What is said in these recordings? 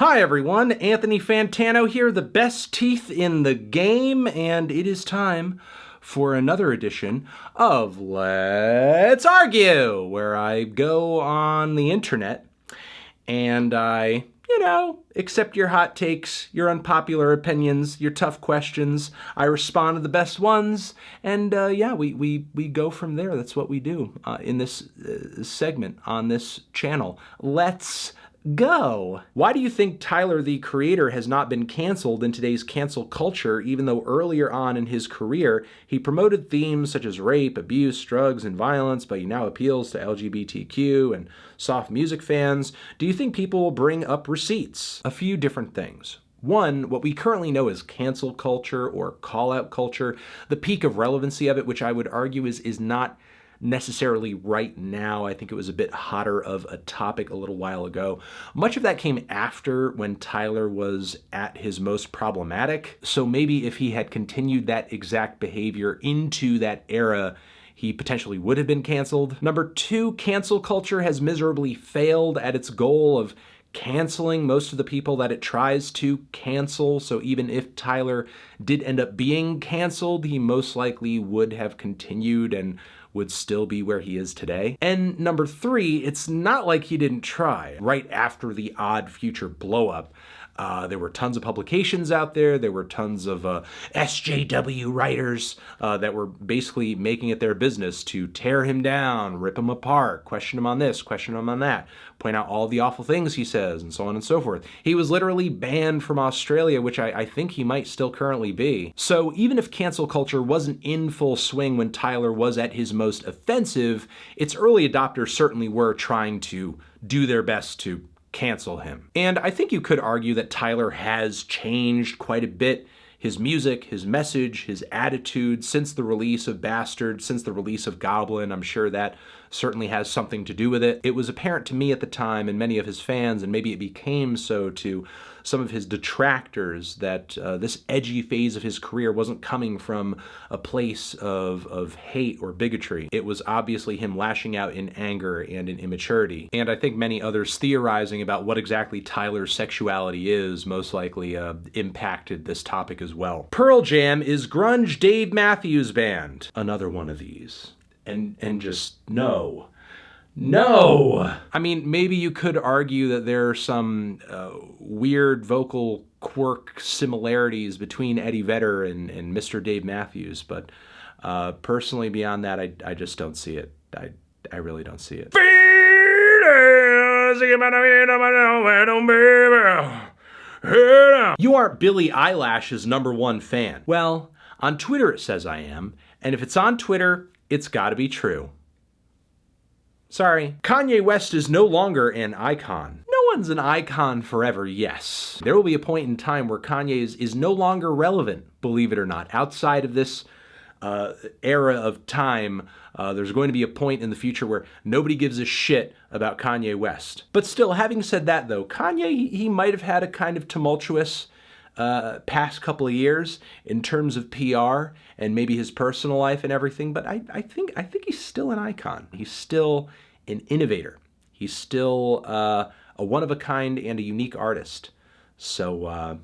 Hi everyone, Anthony Fantano here, the best teeth in the game, and it is time for another edition of Let's Argue, where I go on the internet and I, accept your hot takes, your unpopular opinions, your tough questions. I respond to the best ones, and we go from there. That's what we do in this segment on this channel. Let's go. Why do you think Tyler, the Creator, has not been canceled in today's cancel culture, even though earlier on in his career, he promoted themes such as rape, abuse, drugs, and violence, but he now appeals to LGBTQ and soft music fans? Do you think people will bring up receipts? A few different things. One, what we currently know as cancel culture or call-out culture, the peak of relevancy of it, which I would argue is not necessarily right now. I think it was a bit hotter of a topic a little while ago. Much of that came after when Tyler was at his most problematic. So maybe if he had continued that exact behavior into that era, he potentially would have been canceled. Number two, cancel culture has miserably failed at its goal of canceling most of the people that it tries to cancel. So even if Tyler did end up being canceled, he most likely would have continued and would still be where he is today. And number three, it's not like he didn't try. Right after the Odd Future blow-up, there were tons of publications out there. There were tons of SJW writers that were basically making it their business to tear him down, rip him apart, question him on this, question him on that, point out all the awful things he says, and so on and so forth. He was literally banned from Australia, which I think he might still currently be. So even if cancel culture wasn't in full swing when Tyler was at his most offensive, its early adopters certainly were trying to do their best to cancel him. And I think you could argue that Tyler has changed quite a bit. His music, his message, his attitude since the release of Bastard, since the release of Goblin. I'm sure that certainly has something to do with it. It was apparent to me at the time and many of his fans, and maybe it became so to some of his detractors, that this edgy phase of his career wasn't coming from a place of hate or bigotry. It was obviously him lashing out in anger and in immaturity. And I think many others theorizing about what exactly Tyler's sexuality is most likely impacted this topic as well. Pearl Jam is grunge Dave Matthews Band. Another one of these. And just no. No! I mean, maybe you could argue that there are some weird vocal quirk similarities between Eddie Vedder and Mr. Dave Matthews, but personally beyond that, I just don't see it. I really don't see it. You aren't Billie Eilish's #1 fan. Well, on Twitter it says I am, and if it's on Twitter, it's gotta be true. Sorry. Kanye West is no longer an icon. No one's an icon forever, yes. There will be a point in time where Kanye is no longer relevant, believe it or not. Outside of this era of time, there's going to be a point in the future where nobody gives a shit about Kanye West. But still, having said that though, Kanye, he might have had a kind of tumultuous past couple of years in terms of PR and maybe his personal life and everything, but I think he's still an icon. He's still an innovator. He's still a one-of-a-kind and a unique artist. So,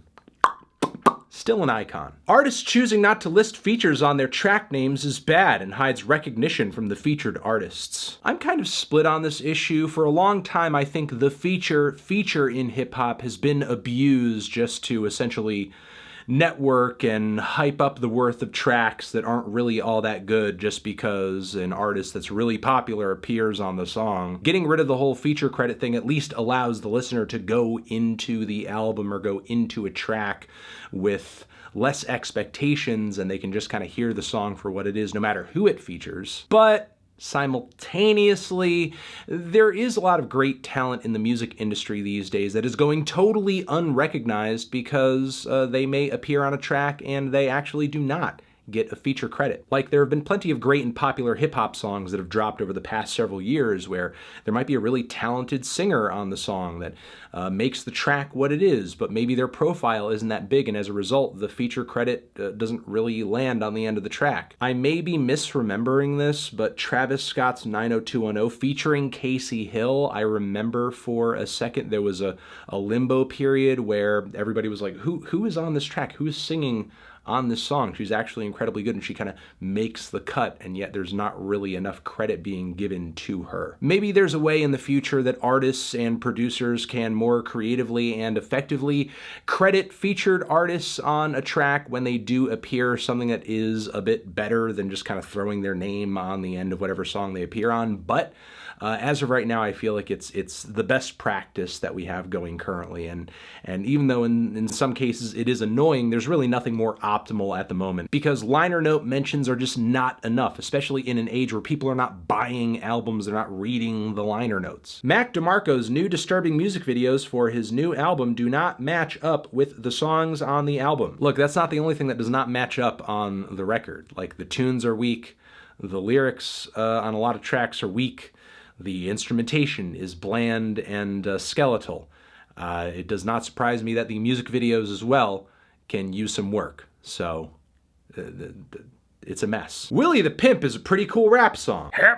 still an icon. Artists choosing not to list features on their track names is bad and hides recognition from the featured artists. I'm kind of split on this issue. For a long time, I think the feature in hip-hop has been abused just to essentially network and hype up the worth of tracks that aren't really all that good just because an artist that's really popular appears on the song. Getting rid of the whole feature credit thing at least allows the listener to go into the album or go into a track with less expectations, and they can just kind of hear the song for what it is no matter who it features. But simultaneously, there is a lot of great talent in the music industry these days that is going totally unrecognized because they may appear on a track and they actually do not get a feature credit. Like, there have been plenty of great and popular hip-hop songs that have dropped over the past several years where there might be a really talented singer on the song that makes the track what it is, but maybe their profile isn't that big, and as a result, the feature credit doesn't really land on the end of the track. I may be misremembering this, but Travis Scott's 90210 featuring Casey Hill, I remember for a second there was a limbo period where everybody was like, who is on this track? Who is singing on this song? She's actually incredibly good, and she kind of makes the cut, and yet there's not really enough credit being given to her. Maybe there's a way in the future that artists and producers can more creatively and effectively credit featured artists on a track when they do appear, something that is a bit better than just kind of throwing their name on the end of whatever song they appear on. But as of right now, I feel like it's the best practice that we have going currently, and even though in some cases it is annoying, there's really nothing more optimal at the moment, because liner note mentions are just not enough, especially in an age where people are not buying albums, they're not reading the liner notes. Mac DeMarco's new disturbing music videos for his new album do not match up with the songs on the album. Look, that's not the only thing that does not match up on the record. Like, the tunes are weak, the lyrics on a lot of tracks are weak, the instrumentation is bland and skeletal. It does not surprise me that the music videos as well can use some work. So, it's a mess. Willie the Pimp is a pretty cool rap song. Yeah,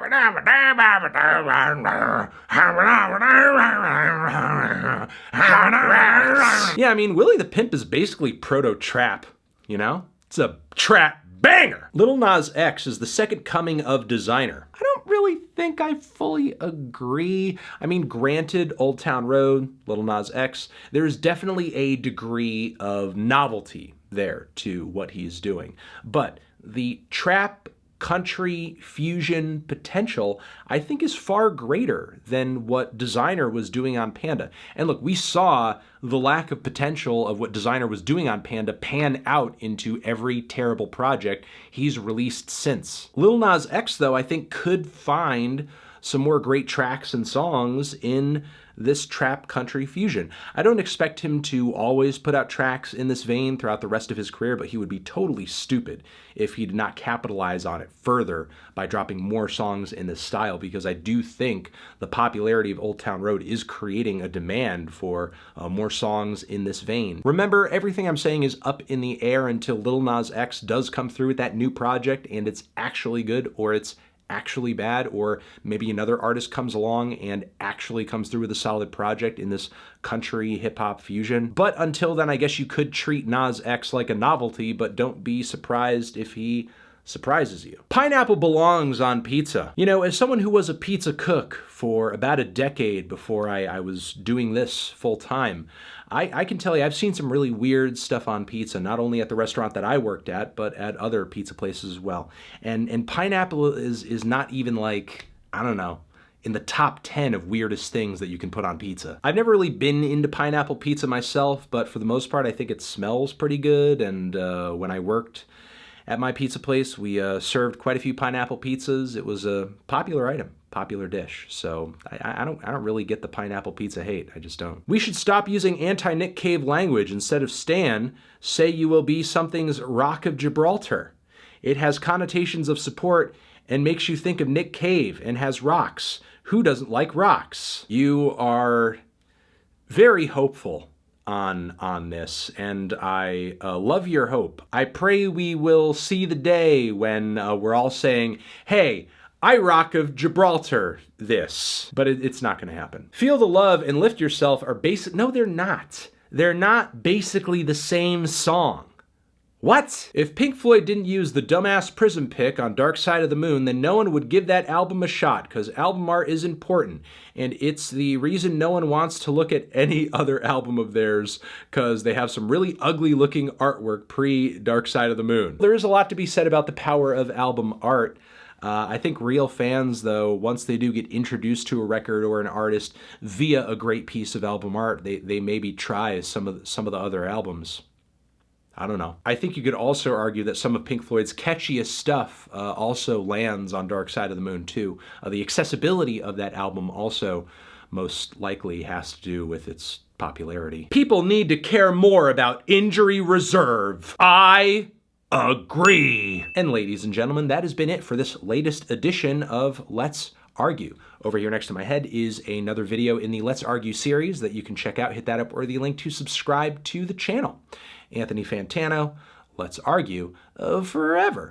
I mean, Willie the Pimp is basically proto-trap, you know? It's a trap banger! Lil Nas X is the second coming of Desiigner. I don't really think I fully agree. I mean, granted, Old Town Road, Lil Nas X, there's definitely a degree of novelty there to what he's doing. But the trap country fusion potential, I think, is far greater than what Desiigner was doing on Panda. And look, we saw the lack of potential of what Desiigner was doing on Panda pan out into every terrible project he's released since. Lil Nas X, though, I think could find some more great tracks and songs in this trap country fusion. I don't expect him to always put out tracks in this vein throughout the rest of his career, but he would be totally stupid if he did not capitalize on it further by dropping more songs in this style, because I do think the popularity of Old Town Road is creating a demand for more songs in this vein. Remember, everything I'm saying is up in the air until Lil Nas X does come through with that new project and it's actually good, or it's actually bad, or maybe another artist comes along and actually comes through with a solid project in this country hip-hop fusion. But until then, I guess you could treat Nas X like a novelty, but don't be surprised if he surprises you. Pineapple belongs on pizza. You know, as someone who was a pizza cook for about a decade before I was doing this full time, I can tell you I've seen some really weird stuff on pizza, not only at the restaurant that I worked at, but at other pizza places as well. And pineapple is not even, like, I don't know, in the top 10 of weirdest things that you can put on pizza. I've never really been into pineapple pizza myself, but for the most part, I think it smells pretty good. And when I worked at my pizza place, we served quite a few pineapple pizzas. It was a popular item, popular dish. So I don't really get the pineapple pizza hate. I just don't. We should stop using anti-Nick Cave language. Instead of Stan, say you will be something's Rock of Gibraltar. It has connotations of support and makes you think of Nick Cave and has rocks. Who doesn't like rocks? You are very hopeful on this, and I love your hope. I pray we will see the day when we're all saying, hey, I Rock of Gibraltar this. But it's not going to happen. Feel the Love and Lift Yourself are basic. No, they're not. They're not basically the same song. What? If Pink Floyd didn't use the dumbass prism pic on Dark Side of the Moon, then no one would give that album a shot, because album art is important, and it's the reason no one wants to look at any other album of theirs, because they have some really ugly looking artwork pre-Dark Side of the Moon. There is a lot to be said about the power of album art. I think real fans, though, once they do get introduced to a record or an artist via a great piece of album art, they maybe try some of the other albums. I don't know. I think you could also argue that some of Pink Floyd's catchiest stuff also lands on Dark Side of the Moon, too. The accessibility of that album also most likely has to do with its popularity. People need to care more about injury reserve. I agree. And ladies and gentlemen, that has been it for this latest edition of Let's Argue. Over here next to my head is another video in the Let's Argue series that you can check out. Hit that up or the link to subscribe to the channel. Anthony Fantano, Let's Argue forever.